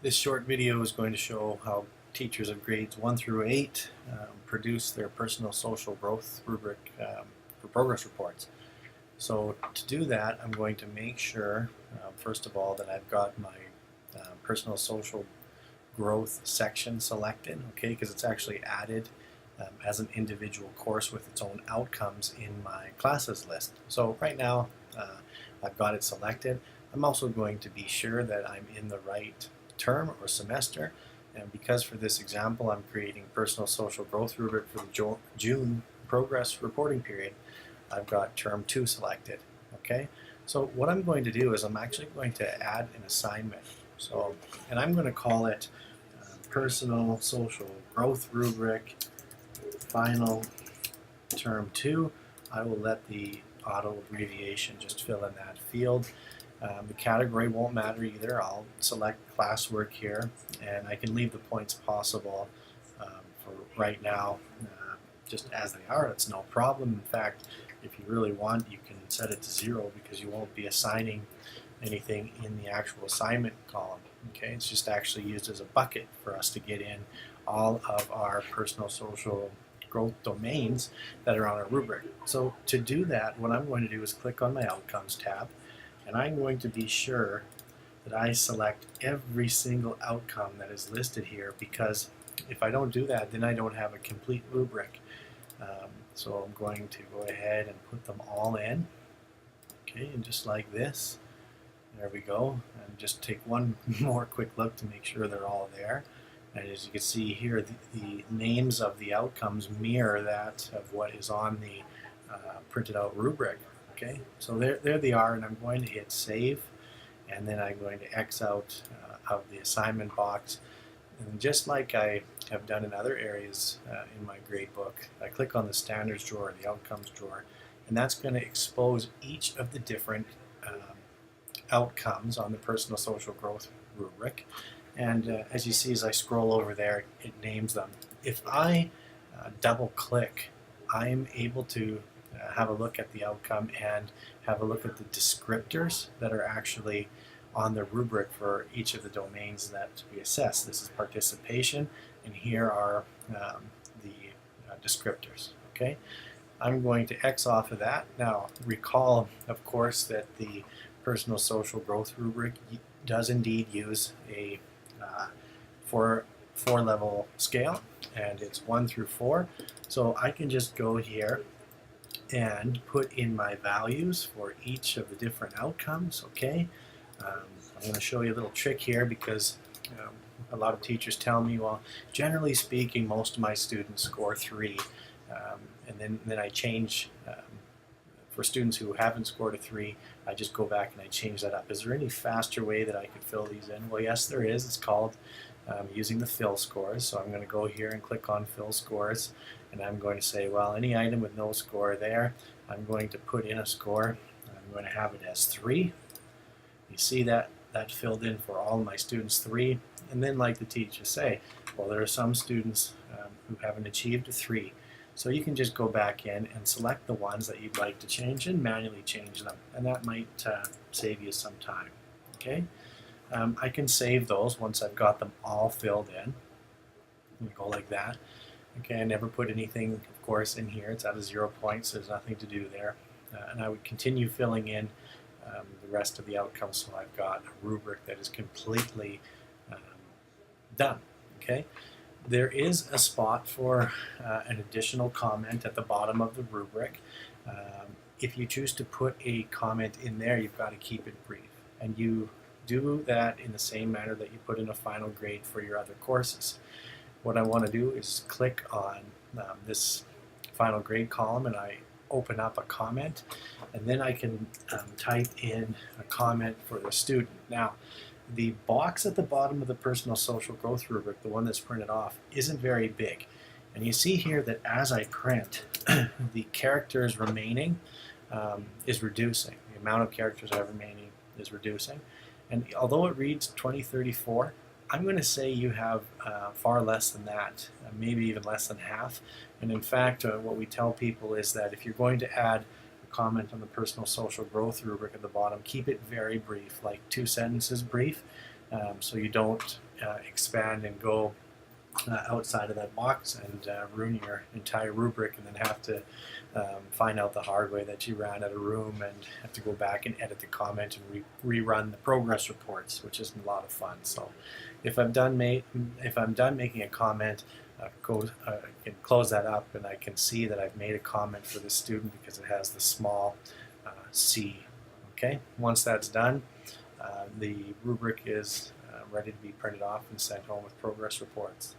This short video is going to show how teachers of grades 1 through 8 produce their personal social growth rubric for progress reports. So to do that, I'm going to make sure, first of all, that I've got my personal social growth section selected, okay, because it's actually added as an individual course with its own outcomes in my classes list. So right now, I've got it selected. I'm also going to be sure that I'm in the right term or semester, and because for this example I'm creating personal social growth rubric for the June progress reporting period, I've got term 2 selected. Okay, so what I'm going to do is I'm actually going to add an assignment. So, and I'm going to call it personal social growth rubric final term 2. I will let the auto abbreviation just fill in that field. The category won't matter either. I'll select classwork here, and I can leave the points possible for right now just as they are. It's no problem. In fact, if you really want, you can set it to 0 because you won't be assigning anything in the actual assignment column. Okay, it's just actually used as a bucket for us to get in all of our personal social growth domains that are on our rubric. So to do that, what I'm going to do is click on my Outcomes tab, and I'm going to be sure that I select every single outcome that is listed here, because if I don't do that, then I don't have a complete rubric. So I'm going to go ahead and put them all in. Okay, and just like this, there we go. And just take one more quick look to make sure they're all there. And as you can see here, the names of the outcomes mirror that of what is on the printed out rubric. Okay, so there they are, and I'm going to hit save, and then I'm going to X out of the assignment box. And just like I have done in other areas in my gradebook, I click on the standards drawer, the outcomes drawer, and that's going to expose each of the different outcomes on the personal social growth rubric. And as you see, as I scroll over there, it names them. If I double click, I'm able to have a look at the outcome and have a look at the descriptors that are actually on the rubric for each of the domains that we assess. This is participation, and here are the descriptors. Okay, I'm going to X off of that. Now recall, of course, that the personal social growth rubric does indeed use a four level scale, and it's 1 through 4. So I can just go here and put in my values for each of the different outcomes. Okay, I'm going to show you a little trick here, because a lot of teachers tell me, well, generally speaking, most of my students score 3, and then I change. For students who haven't scored a 3, I just go back and I change that up. Is there any faster way that I could fill these in? Well, yes, there is. It's called using the fill scores. So I'm going to go here and click on fill scores, and I'm going to say, well, any item with no score there, I'm going to put in a score. I'm going to have it as 3. You see that filled in for all my students 3. And then, like the teachers say, well, there are some students who haven't achieved a 3. So you can just go back in and select the ones that you'd like to change and manually change them, and that might save you some time. Okay, I can save those once I've got them all filled in. Go like that. Okay, I never put anything, of course, in here. It's at a 0 point, so there's nothing to do there. And I would continue filling in the rest of the outcomes, so I've got a rubric that is completely done. Okay. There is a spot for an additional comment at the bottom of the rubric. If you choose to put a comment in there, you've got to keep it brief. And you do that in the same manner that you put in a final grade for your other courses. What I want to do is click on this final grade column, and I open up a comment, and then I can type in a comment for the student. Now, the box at the bottom of the personal social growth rubric, the one that's printed off, isn't very big. And you see here that as I print, the characters remaining is reducing. The amount of characters I have remaining is reducing. And although it reads 2034, I'm going to say you have far less than that, maybe even less than half. And in fact, what we tell people is that if you're going to add comment on the personal social growth rubric at the bottom, keep it very brief, like 2 sentences brief, so you don't expand and go outside of that box and ruin your entire rubric, and then have to find out the hard way that you ran out of room and have to go back and edit the comment and rerun the progress reports, which is a lot of fun. So if I'm done making a comment, I can close that up, and I can see that I've made a comment for the student because it has the small C. Okay, once that's done, the rubric is ready to be printed off and sent home with progress reports.